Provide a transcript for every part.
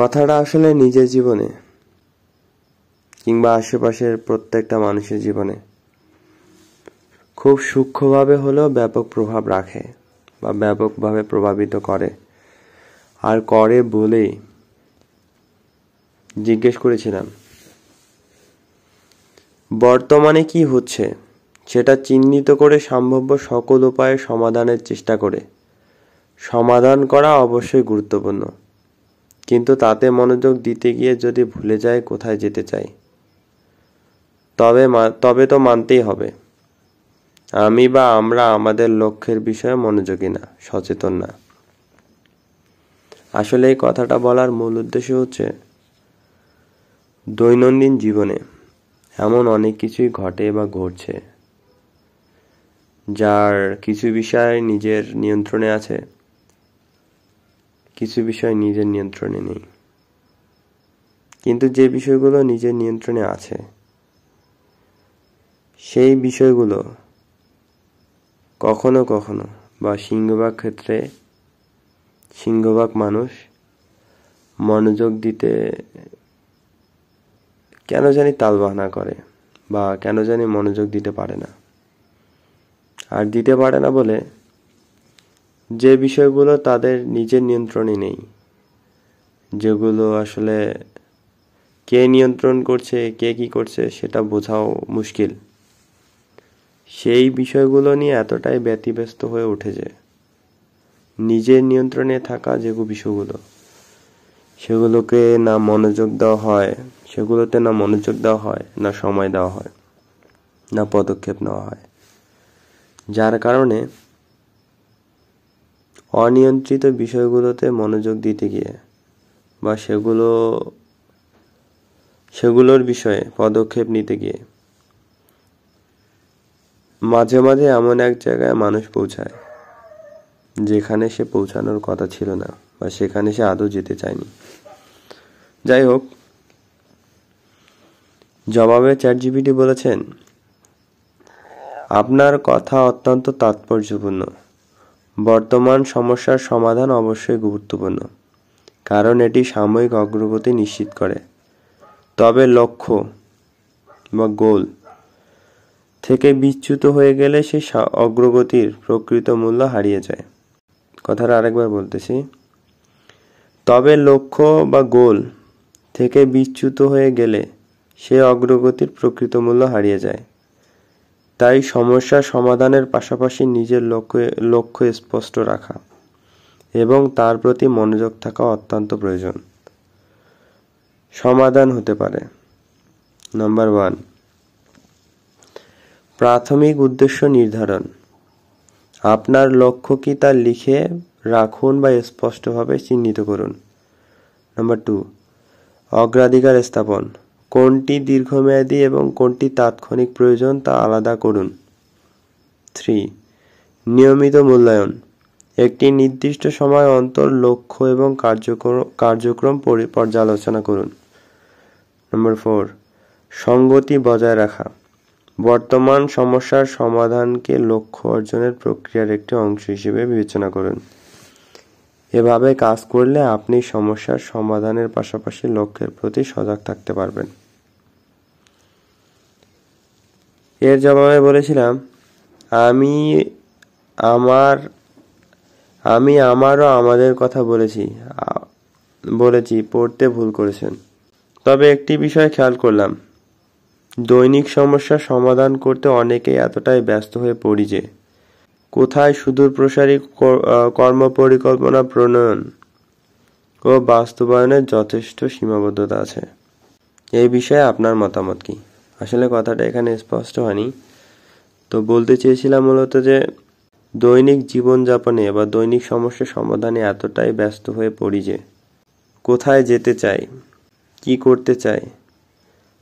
কথাটা আসলে নিজের জীবনে কিংবা আশেপাশের প্রত্যেকটা মানুষের জীবনে খুব সূক্ষ্মভাবে হলেও ব্যাপক প্রভাব রাখে বা ব্যাপকভাবে প্রভাবিত করে। আর করে বলেই জিজ্ঞেস করেছিলাম, বর্তমানে কি হচ্ছে সেটা চিহ্নিত করে সম্ভাব্য সকল উপায়ে সমাধানের চেষ্টা করে। সমাধান করা অবশ্যই গুরুত্বপূর্ণ, কিন্তু তাতে মনোযোগ দিতে গিয়ে যদি ভুলে যায় কোথায় যেতে চাই, তবে তো মানতেই হবে আমি বা আমরা আমাদের লক্ষ্যের বিষয়ে মনোযোগী না, সচেতন না। আসলে এই কথাটা বলার মূল উদ্দেশ্য হচ্ছে, দৈনন্দিন জীবনে এমন অনেক কিছুই ঘটে বা ঘটছে যার কিছু বিষয় নিজের নিয়ন্ত্রণে আছে, কিছু বিষয় নিজের নিয়ন্ত্রণে নেই। কিন্তু যে বিষয়গুলো নিজের নিয়ন্ত্রণে আছে সেই বিষয়গুলো কখনো কখনো বা সিংহভাগ মানুষ মনোযোগ দিতে কেন জানি তালবাহানা করে বা কেন জানি মনোযোগ দিতে পারে না। আর দিতে পারে না বলে যে বিষয়গুলো তাদের নিজের নিয়ন্ত্রণে নেই, যেগুলো আসলে কে নিয়ন্ত্রণ করছে, কে কি করছে সেটা বোঝাও মুশকিল, সেই বিষয়গুলো নিয়ে এতটাই ব্যতিব্যস্ত হয়ে উঠেছে নিজের নিয়ন্ত্রণে থাকা যে বিষয়গুলো সেগুলোতে না মনোযোগ দেওয়া হয়, না সময় দেওয়া হয়, না পদক্ষেপ নেওয়া হয়। যার কারণে অনিয়ন্ত্রিত বিষয়গুলোতে মনোযোগ দিতে গিয়ে বা সেগুলোর বিষয়ে পদক্ষেপ নিতে গিয়ে মাঝে মাঝে এমন এক জায়গায় মানুষ পৌঁছায় যেখানে সে পৌঁছানোর কথা ছিল না বা সেখানে সে আদৌ যেতে চায়নি। যাই হোক, জবাবে চ্যাটজিপিটি বলেছেন, আপনার কথা অত্যন্ত তাৎপর্যপূর্ণ। বর্তমান সমস্যার সমাধান অবশ্যই গুরুত্বপূর্ণ, কারণ এটি সাময়িক অগ্রগতি নিশ্চিত করে। তবে লক্ষ্য বা গোল থেকে বিচ্যুত হয়ে গেলে সেই অগ্রগতির প্রকৃত মূল্য হারিয়ে যায়। কথাটা আরেকবার বলতেছি, তবে লক্ষ্য বা গোল থেকে বিচ্যুত হয়ে গেলে সে অগ্রগতির প্রকৃত মূল্য হারিয়ে যায়। তাই সমস্যার সমাধানের পাশাপাশি নিজের লক্ষ্য স্পষ্ট রাখা এবং তার প্রতি মনোযোগ থাকা অত্যন্ত প্রয়োজন। সমাধান হতে পারে, নাম্বার 1, প্রাথমিক উদ্দেশ্য নির্ধারণ। আপনার লক্ষ্য কি তা লিখে রাখুন বা স্পষ্টভাবে চিহ্নিত করুন। নাম্বার 2, অগ্রাধিকার স্থাপন। কোনটি দীর্ঘমেয়াদী এবং কোনটি তাৎক্ষণিক প্রয়োজন তা আলাদা করুন। 3, নিয়মিত মূল্যায়ন। একটি নির্দিষ্ট সময় অন্তর লক্ষ্য এবং কার্যক্রম পর্যালোচনা করুন। নাম্বার 4, সঙ্গতি বজায় রাখা। বর্তমান সমস্যার সমাধানকে লক্ষ্য অর্জনের প্রক্রিয়ার একটি অংশ হিসেবে বিবেচনা করুন। এভাবে কাজ করলে আপনি সমস্যার সমাধানের পাশাপাশি লক্ষ্যের প্রতি সজাগ থাকতে পারবেন। এর জবাবে বলেছিলাম, আমি আমারও আমাদের কথা বলেছি পড়তে ভুল করেছেন। তবে একটি বিষয় খেয়াল করলাম, দৈনিক সমস্যার সমাধান করতে অনেকেই এতটাই ব্যস্ত হয়ে পড়ি যে কোথায় সুদূরপ্রসারী কর্মপরিকল্পনা প্রণয়ন ও বাস্তবায়নের যথেষ্ট সীমাবদ্ধতা আছে। এই বিষয়ে আপনার মতামত কি? আসলে কথাটা এখানে স্পষ্ট হয়নি, তো বলতে চেয়েছিলাম মূলত যে দৈনিক জীবনযাপনে বা দৈনিক সমস্যা সমাধানে এতটাই ব্যস্ত হয়ে পড়ি যে কোথায় যেতে চাই, কি করতে চাই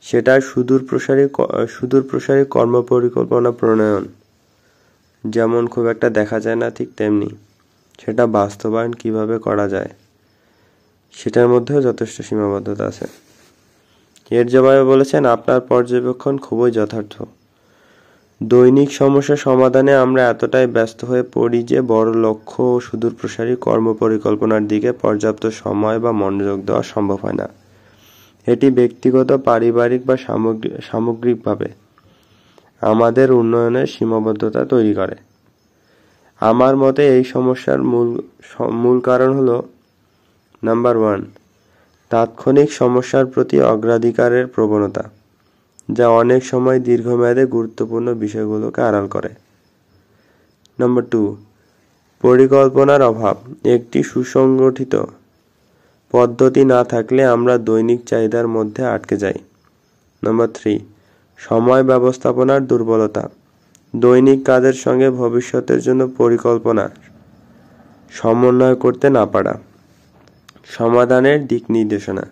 সেটা সুদূরপ্রসারী কর্মপরিকল্পনা প্রণয়ন যেমন খুব একটা দেখা যায় না, ঠিক তেমনি সেটা বাস্তবায়ন কিভাবে করা যায় সেটার মধ্যেও যথেষ্ট সীমাবদ্ধতা আছে। এর জবাবে বলেছেন, আপনার পর্যবেক্ষণ খুবই যথার্থ। দৈনিক সমস্যা সমাধানে আমরা এতটাই ব্যস্ত হয়ে পড়ি যে বড় লক্ষ্য ও সুদূরপ্রসারী কর্মপরিকল্পনার দিকে পর্যাপ্ত সময় বা মনোযোগ দেওয়া সম্ভব হয় না। এটি ব্যক্তিগত, পারিবারিক বা সামগ্রিকভাবে আমাদের উন্নয়নের সীমাবদ্ধতা তৈরি করে। আমার মতে এই সমস্যার মূল কারণ হলো নাম্বার 1, তাৎক্ষণিক সমস্যার প্রতি অগ্রাধিকারের প্রবণতা, যা অনেক সময় দীর্ঘমেয়াদে গুরুত্বপূর্ণ বিষয়গুলোকে আড়াল করে। নাম্বার 2, পরিকল্পনার অভাব। একটি সুসংগঠিত পদ্ধতি না থাকলে আমরা দৈনিক চাহিদার মধ্যে আটকে যাই। নাম্বার 3, সময় ব্যবস্থাপনার দুর্বলতা। দৈনিক কাজের সঙ্গে ভবিষ্যতের জন্য পরিকল্পনা সমন্বয় করতে না পারা। সমাধানের দিক নির্দেশনা।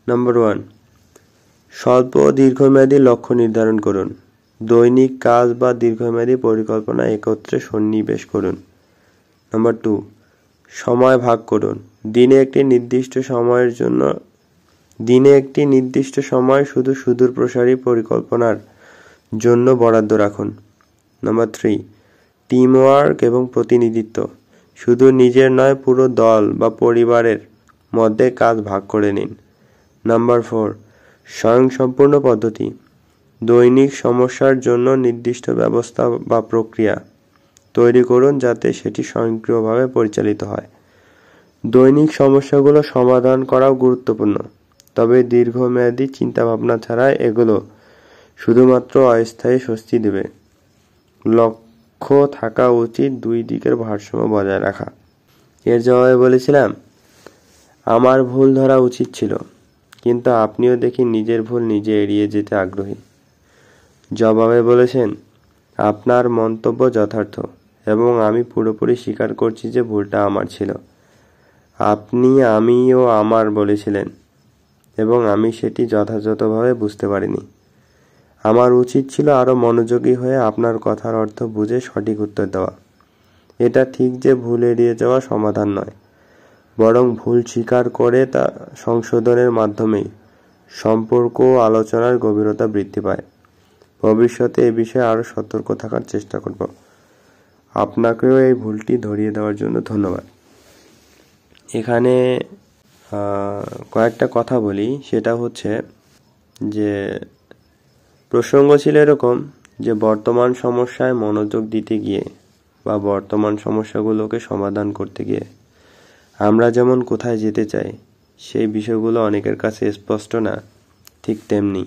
নাম্বার 1, স্বল্প ও দীর্ঘমেয়াদী লক্ষ্য নির্ধারণ করুন। দৈনিক কাজ বা দীর্ঘমেয়াদী পরিকল্পনা একত্রে সন্নিবেশ করুন। নাম্বার 2, সময় ভাগ করুন। দিনে একটি নির্দিষ্ট সময় শুধু সুদূরপ্রসারী পরিকল্পনার জন্য বরাদ্দ রাখুন। নাম্বার 3, টিম ওয়ার্ক এবং প্রতিনিধিত্ব। শুধু নিজের নয়, পুরো দল বা পরিবারের মধ্যে কাজ ভাগ করে নিন। নাম্বার 4, স্বয়ংসম্পূর্ণ পদ্ধতি। দৈনিক সমস্যার জন্য নির্দিষ্ট ব্যবস্থা বা প্রক্রিয়া তৈরি করুন যাতে সেটি স্বয়ংক্রিয়ভাবে পরিচালিত হয়। দৈনিক সমস্যাগুলো সমাধান করাও গুরুত্বপূর্ণ, তবে দীর্ঘমেয়াদী চিন্তাভাবনা ছাড়া এগুলো শুধুমাত্র অস্থায়ী স্বস্তি দেবে। লক্ষ্য থাকা উচিত দুই দিকের ভারসাম্য বজায় রাখা। এর জবাবে বলেছিলাম, আমার ভুল ধরা উচিত ছিল, কিন্তু আপনিও দেখি নিজের ভুল নিজে এড়িয়ে যেতে আগ্রহী। জবাবে বলেছেন, আপনার মন্তব্য যথার্থ এবং আমি পুরোপুরি স্বীকার করছি যে ভুলটা আমার ছিল। আপনি আমি ও আমার বলেছিলেন এবং আমি সেটি যথাযথভাবে বুঝতে পারিনি। আমার উচিত ছিল আরও মনোযোগী হয়ে আপনার কথার অর্থ বুঝে সঠিক উত্তর দেওয়া। এটা ঠিক যে ভুল এড়িয়ে যাওয়া সমাধান নয়, বরং ভুল স্বীকার করে তা সংশোধনের মাধ্যমেই সম্পর্ক ও আলোচনার গভীরতা বৃদ্ধি পায়। ভবিষ্যতে এ বিষয়ে আরও সতর্ক থাকার চেষ্টা করব। আপনাকেও এই ভুলটি ধরিয়ে দেওয়ার জন্য ধন্যবাদ। এখানে কয়েকটা কথা বলি, সেটা হচ্ছে যে প্রসঙ্গ ছিল এরকম যে বর্তমান সমস্যায় মনোযোগ দিতে গিয়ে বা বর্তমান সমস্যাগুলোকে সমাধান করতে গিয়ে আমরা যেমন কোথায় যেতে চাই সেই বিষয়গুলো অনেকের কাছে স্পষ্ট না, ঠিক তেমনি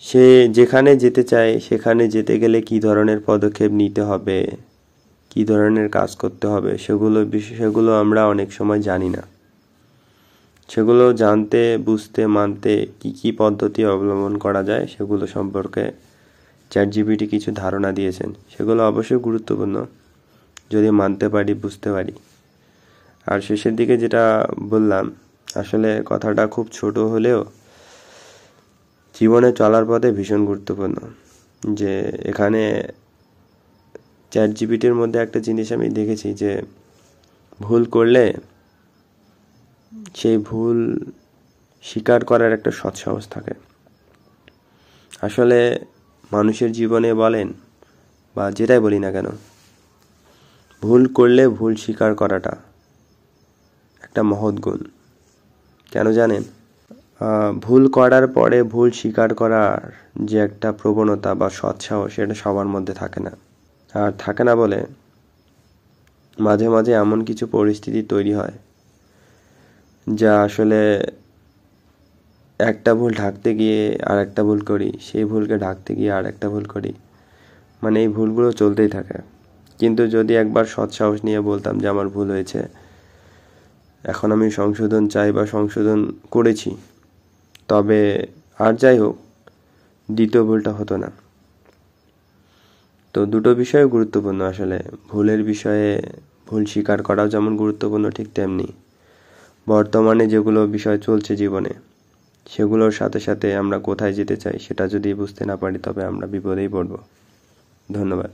সে যেখানে যেতে চায় সেখানে যেতে গেলে কী ধরনের পদক্ষেপ নিতে হবে, কী ধরনের কাজ করতে হবে, সেগুলো আমরা অনেক সময় জানি না। সেগুলো জানতে, বুঝতে, মানতে কি পদ্ধতি অবলম্বন করা যায় সেগুলো সম্পর্কে ChatGPT কিছু ধারণা দিয়েছেন। সেগুলো অবশ্যই গুরুত্বপূর্ণ যদি মানতে পারি, বুঝতে পারি। আর শেষের দিকে যেটা বললাম, আসলে কথাটা খুব ছোট হলেও জীবনে চলার পথে ভীষণ গুরুত্বপূর্ণ। যে এখানে ChatGPTর মধ্যে একটা জিনিস আমি দেখেছি যে ভুল করলে সেই ভুল স্বীকার করার একটা সৎসাহস থাকে। আসলে মানুষের জীবনে বলেন বা যেটাই বলি না কেন, ভুল করলে ভুল স্বীকার করাটা একটা মহৎ গুণ। কেন জানেন? ভুল করার পরে ভুল স্বীকার করার যে একটা প্রবণতা বা সৎসাহস, সেটা সবার মধ্যে থাকে না। আর থাকে না বলে মাঝে মাঝে এমন কিছু পরিস্থিতি তৈরি হয় যা আসলে একটা ভুল ঢাকতে গিয়ে আর একটা ভুল করি, সেই ভুলকে ঢাকতে গিয়ে আর একটা ভুল করি, মানে এই ভুলগুলো চলতেই থাকে। কিন্তু যদি একবার সৎসাহস নিয়ে বলতাম যে আমার ভুল হয়েছে, এখন আমি সংশোধন চাই বা সংশোধন করেছি, তবে আর যাই হোক দ্বিতীয় ভুলটা হতো না। তো দুটো বিষয় গুরুত্বপূর্ণ। আসলে ভুলের বিষয়ে ভুল স্বীকার করাও যেমন গুরুত্বপূর্ণ, ঠিক তেমনি বর্তমানে যেগুলো বিষয় চলছে জীবনে, সেগুলোর সাথে সাথে আমরা কোথায় যেতে চাই সেটা যদি বুঝতে না পারি তবে আমরা বিপদেই পড়ব। ধন্যবাদ।